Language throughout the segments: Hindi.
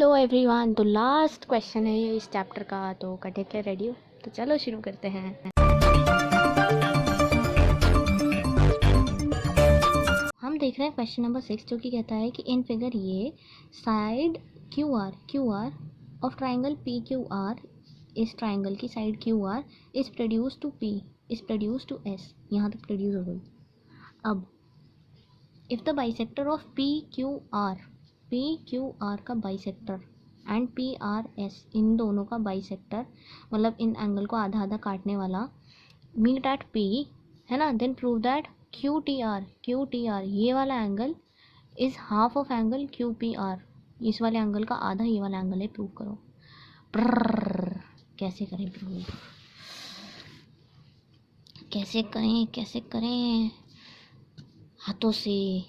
Hello everyone. तो लास्ट क्वेश्चन है ये इस चैप्टर का, तो करने के लिए रेडी हो? तो चलो शुरू करते हैं। हम देख रहे हैं क्वेश्चन नंबर 6, जो कि कहता है कि इन फिगर ये side Q R of triangle P Q R, इस ट्राइंगल की side Q R is produce to P, is produce to S. यहाँ तक प्रोड्यूस हो गई। अब if the bisector of P Q R का bisector and P R S, इन दोनों का बाइसेक्टर मतलब इन एंगल को आधा आधा काटने वाला, मीट एट पी, है ना, then prove that Q T R ये वाला angle is half of angle Q P R, इस वाले एंगल का आधा ये वाला एंगल है, प्रूव करो। कैसे करें प्रूव, कैसे करें हाथों से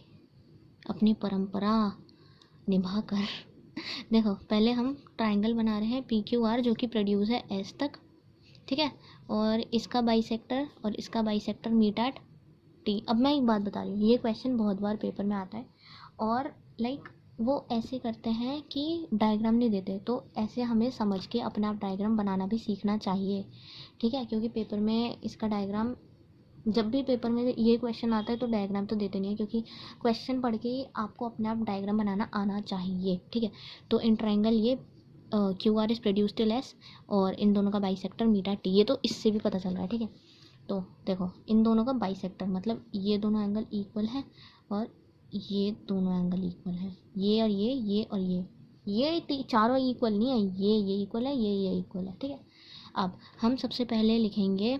अपनी परंपरा निभा कर। देखो, पहले हम ट्राइंगल बना रहे हैं पी क्यू आर, जो कि प्रोड्यूस है एस तक, ठीक है, और इसका बाइसेक्टर मीट एट टी। अब मैं एक बात बता रही हूँ, ये क्वेश्चन बहुत बार पेपर में आता है और वो ऐसे करते हैं कि डायग्राम नहीं देते, तो ऐसे हमें समझ के अपना आप डायग्राम बनाना भी सीखना चाहिए, ठीक है, क्योंकि पेपर में इसका डायग्राम, जब भी पेपर में ये क्वेश्चन आता है तो डायग्राम तो देते नहीं है, क्योंकि क्वेश्चन पढ़ के ही आपको अपने आप डायग्राम बनाना आना चाहिए, ठीक है। तो इन ट्राइंगल ये Q R is produce till S और इन दोनों का बाइसेक्टर मीटा टी, ये तो इससे भी पता चल रहा है, ठीक है। तो देखो, इन दोनों का बाइसेक्टर मतलब ये दोनों एंगल इक्वल है और ये दोनों एंगल इक्वल है, ये और ये चारों इक्वल नहीं है, ये इक्वल है, ये इक्वल है, ठीक है। अब हम सबसे पहले लिखेंगे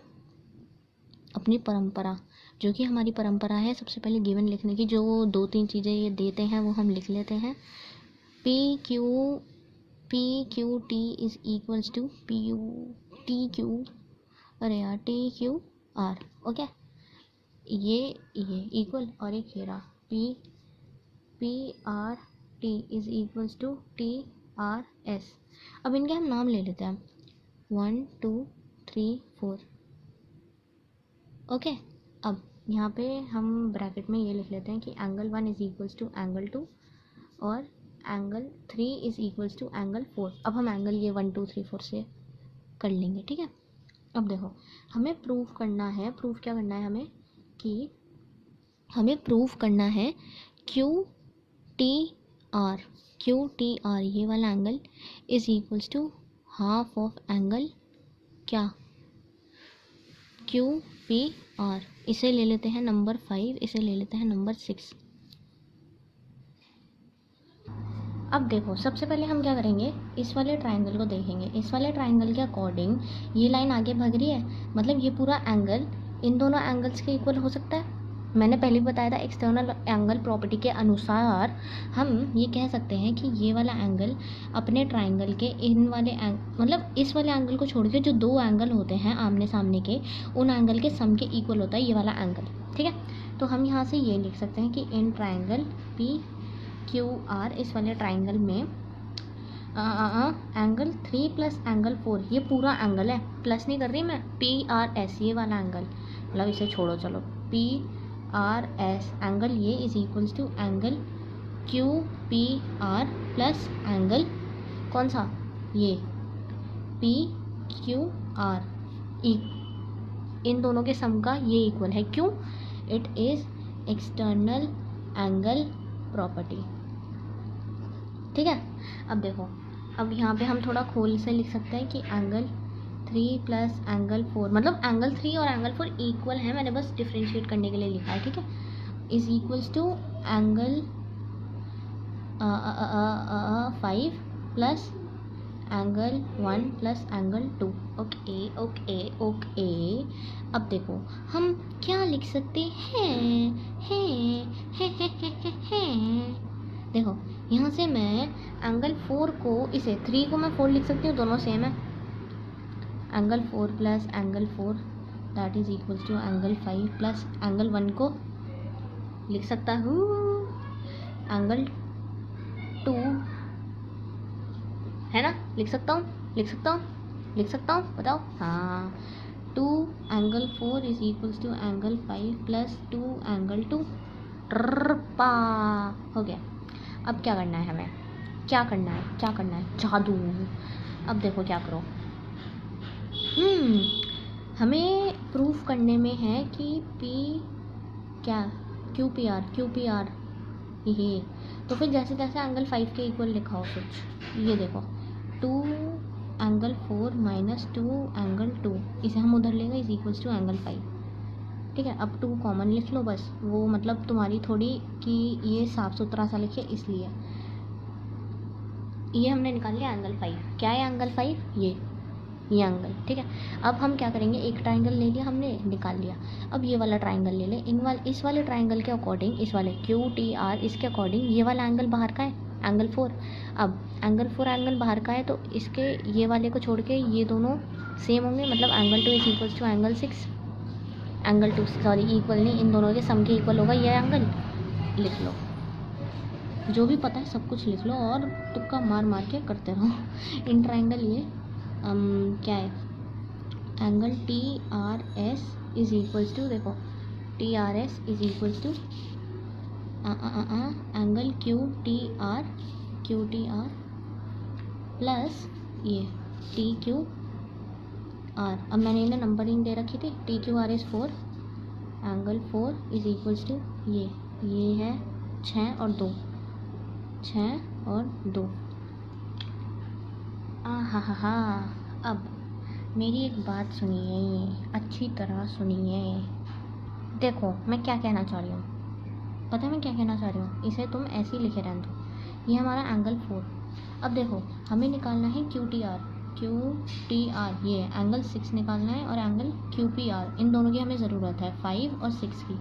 अपनी परंपरा, जो कि हमारी परंपरा है सबसे पहले गिवन लिखने की, जो 2-3 चीज़ें ये देते हैं वो हम लिख लेते हैं। P Q T is equals to T Q R, okay. ये इक्वल और एक ये रहा P R T is equals to T R S. अब इनके हम नाम ले लेते हैं 1 2 3 4, ओके। अब यहाँ पे हम ब्रैकेट में ये लिख लेते हैं कि angle 1 is equals to angle 2 और angle 3 is equals to angle 4। अब हम एंगल ये 1 2 3 4 से कर लेंगे, ठीक है। अब देखो, हमें प्रूफ करना है, प्रूफ क्या करना है हमें, कि हमें प्रूफ करना है क्यू टी आर ये वाला angle is equals to half of angle क्या, क्यू पी आर। इसे ले लेते हैं नंबर 5, इसे ले लेते हैं नंबर 6। अब देखो, सबसे पहले हम क्या करेंगे, इस वाले ट्राइंगल को देखेंगे। इस वाले ट्राइंगल के अकॉर्डिंग ये लाइन आगे भाग रही है, मतलब ये पूरा एंगल इन दोनों एंगल्स के इक्वल हो सकता है। मैंने पहले भी बताया था, एक्सटर्नल एंगल प्रॉपर्टी के अनुसार हम ये कह सकते हैं कि ये वाला एंगल अपने ट्राइंगल के इन वाले मतलब इस वाले एंगल को छोड़ के जो 2 एंगल होते हैं आमने सामने के, उन एंगल के सम के इक्वल होता है ये वाला एंगल, ठीक है। तो हम यहाँ से ये लिख सकते हैं कि in triangle P Q R, इस वाले ट्राइंगल में एंगल 3 प्लस एंगल 4, ये पूरा एंगल है, प्लस नहीं कर रही मैं, पी आर एस ये वाला एंगल, मतलब इसे छोड़ो, चलो पी आर एस एंगल ये is equals to angle Q P R plus angle कौन सा, ये पी क्यू आर, इन दोनों के सम का ये इक्वल है, क्यों, it is external angle property, ठीक है। अब देखो, अब यहाँ पे हम थोड़ा खोल से लिख सकते हैं कि एंगल 3 प्लस एंगल 4, मतलब एंगल 3 और एंगल 4 इक्वल है, मैंने बस डिफ्रेंशिएट करने के लिए लिखा है, ठीक है, is equals to angle 5 plus angle 1 plus angle 2, okay. अब देखो, हम क्या लिख सकते हैं, देखो, यहाँ से मैं एंगल 4 को, इसे 3 को मैं 4 लिख सकती हूँ, दोनों सेम है, angle 4 plus angle 4 that is equals to angle 5 plus angle 1 को लिख सकता हूँ एंगल 2, है ना, लिख सकता हूँ, बताओ, हाँ, 2 angle 4 is equals to angle 5 plus 2 angle 2, हो गया। अब क्या करना है हमें, क्या करना है, क्या करना है, जादू। अब देखो क्या करो। हमें प्रूफ करने में है कि पी क्या, क्यू पी आर ये, तो फिर जैसे तैसे एंगल 5 के इक्वल लिखाओ कुछ। ये देखो 2 एंगल 4 माइनस 2 एंगल 2, इसे हम उधर लेंगे इज इक्वल्स टू एंगल 5। ठीक है, अब 2 कॉमन लिख लो बस, वो मतलब तुम्हारी थोड़ी कि ये साफ सुथरा सा लिखे इसलिए। ये हमने निकाल लिया एंगल 5। क्या है एंगल 5? ये एंगल। ठीक है, अब हम क्या करेंगे, एक ट्राइंगल ले लिया हमने, निकाल लिया। अब ये वाला ट्राइंगल ले ले, इस वाले ट्राइंगल के अकॉर्डिंग, इस वाले क्यू टी आर, इसके अकॉर्डिंग ये वाला एंगल बाहर का है, एंगल 4। अब एंगल 4 एंगल बाहर का है, तो इसके ये वाले को छोड़ के ये दोनों सेम होंगे, मतलब angle 2 is equals to angle 6। Angle 2 sorry equal नहीं, इन दोनों के सम के इक्वल होगा ये एंगल। लिख लो, जो भी पता है सब कुछ लिख लो और तुक्का मार मार के करते रहो। इन ट्राइंगल ये क्या है, angle T R S is equals to, देखो T R S is equals to angle Q T R plus ये टी क्यू आर। अब मैंने इन्हें नंबरिंग दे रखी थी, T Q R is 4, angle 4 is equals to ये है 6 और 2, 6 और 2। हा। अब मेरी एक बात सुनिए, अच्छी तरह सुनिए। देखो मैं क्या कहना चाह रही हूँ, पता है मैं क्या कहना चाह रही हूँ, इसे तुम ऐसे ही लिखे रहने दो। ये हमारा एंगल 4। अब देखो हमें निकालना है क्यू टी आर, ये एंगल 6 निकालना है, और एंगल क्यू पी आर, इन दोनों की हमें ज़रूरत है 5 और 6 की।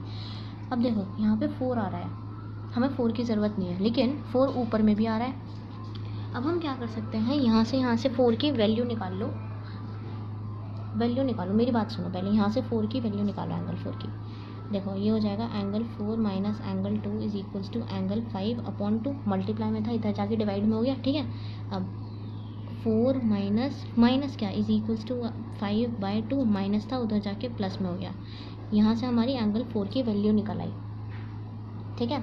अब देखो यहाँ पे 4 आ रहा है, हमें 4 की ज़रूरत नहीं है, लेकिन 4 ऊपर में भी आ रहा है। अब हम क्या कर सकते हैं, यहाँ से 4 की वैल्यू निकाल लो, मेरी बात सुनो पहले, यहाँ से 4 की वैल्यू निकालो, एंगल 4 की। देखो ये हो जाएगा angle 4 minus angle 2 is equals to angle 5 upon 2, multiply में था इधर जाके डिवाइड में हो गया। ठीक है, अब 4 माइनस क्या इज इक्वल्स टू 5/2, माइनस था उधर जाके प्लस में हो गया। यहाँ से हमारी एंगल 4 की वैल्यू निकल आई। ठीक है,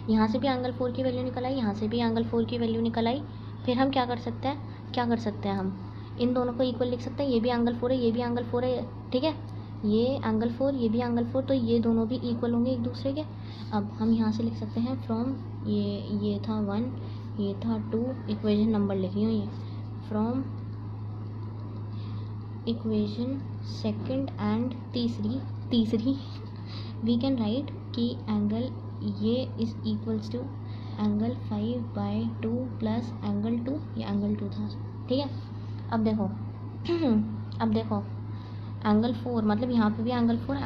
यहाँ से भी एंगल 4 की वैल्यू निकल आई, यहाँ से भी एंगल 4 की वैल्यू निकल आई। फिर हम क्या कर सकते हैं, हम इन दोनों को इक्वल लिख सकते हैं, ये भी एंगल 4 है, ये भी एंगल 4 है। ठीक है, ये एंगल 4, ये भी एंगल 4, तो ये दोनों भी इक्वल होंगे एक दूसरे के। अब हम यहाँ से लिख सकते हैं फ्रॉम ये था 1, ये था 2, इक्वेशन नंबर लिख रही हूँ ये, फ्रॉम इक्वेशन सेकंड एंड तीसरी वी कैन राइट कि एंगल ये is equals to angle 5/2 plus angle 2, ये एंगल 2 था। ठीक है, अब देखो एंगल 4, मतलब यहाँ पे भी एंगल 4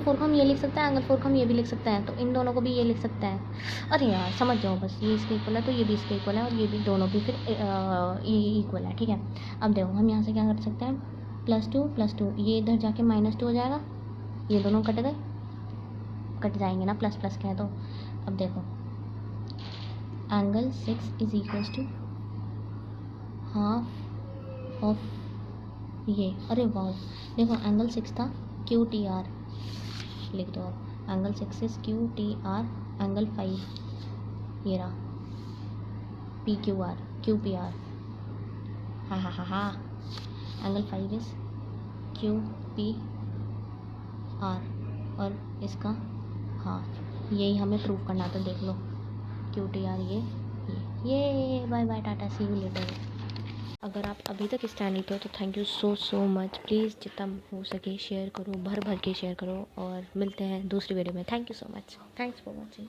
को हम ये लिख सकते हैं, एंगल 4 को हम ये भी लिख सकते हैं, तो इन दोनों को भी ये लिख सकते हैं। अरे यार समझ जाओ बस, ये इसके इक्वल है तो ये भी इसके इक्वल है, और ये भी दोनों भी फिर ये इक्वल है। ठीक है, अब देखो हम यहाँ से क्या कर सकते हैं, +2 ये इधर जाके -2 हो जाएगा, ये दोनों कट जाएंगे ना, प्लस प्लस के हैं तो। अब देखो angle 6 is equals to half of ये, अरे वाह, देखो एंगल 6 था क्यू टी आर, लिख दो अब angle 6 is Q T R, angle 5 ये रहा पी क्यू पी आर, हा, angle 5 is Q P R, और इसका हाफ। यही हमें प्रूव करना था, देख लो क्यू टी आर, ये bye bye tata, see you later. अगर आप अभी तक इस चैनल पे हो तो thank you so much. Please जितना हो सके शेयर करो, भर के शेयर करो, और मिलते हैं दूसरी वीडियो में। Thank you so much, thanks for watching.